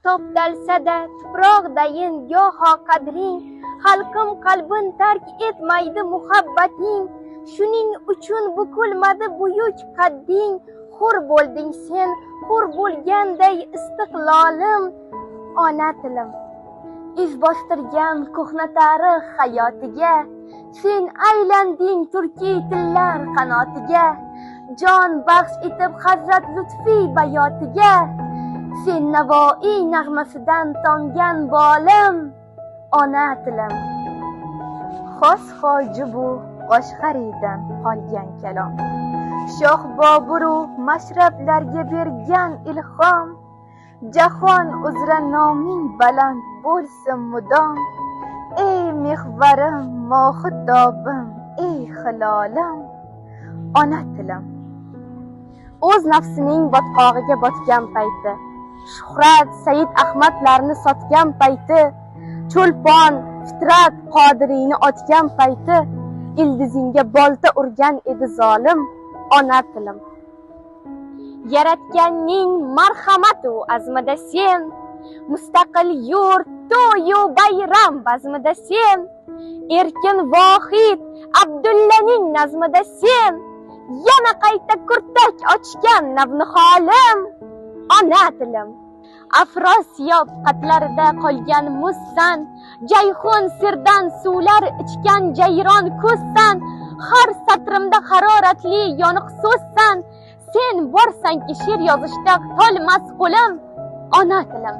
toptalsa-da tuproqdayin goho qadring, xalqim qalbin tark etmaydi muhabbating. Shuning uchun bukilmadi buyuk qadding, hur bo'lding sen, hur bo'lganday istiqlolim, ona tilim. Iz bostirgan ko'hna tarix hayotiga, sen aylanding turkiy tillar qanotiga, jon baxsh etib Hazrat Lutfiy bayotiga, sen Navoiy nag'masidan tomgan bolim, ona tilim. Xos hoji bu Qoshg'ariydan qolgan kalom, Shoh Boburu mashrablarga bergan ilhom, jahon uzra noming baland bo'lsin mudom. Ey mehvarim, mohi tobim, ey hilolim, ona tilim. O'z nafsining botqog'iga botgan payti, Shuhrat, Said Ahmadlarni sotgan payti, Cho'lpon, Fitrat, Qodiriyni otgan payti, ildizingga bolta urgan edi zolim, ona tilim. Yaratganning marhamatu azmida sen, mustaqil yurt, to'yu bayram bazmida sen, erkin vohid Abdullaning nazmida sen, yana qayta kurtak ochgan navniholim, ona tilim. Afrosiyob qatlarida qolgan muzsan, Jayhun sirdan suvlar ichgan jayron ko'zsan, har satrimda haroratli yoniq so'zsan, sen borsanki she'r yozishda tolmas qo'lim, ona tilim.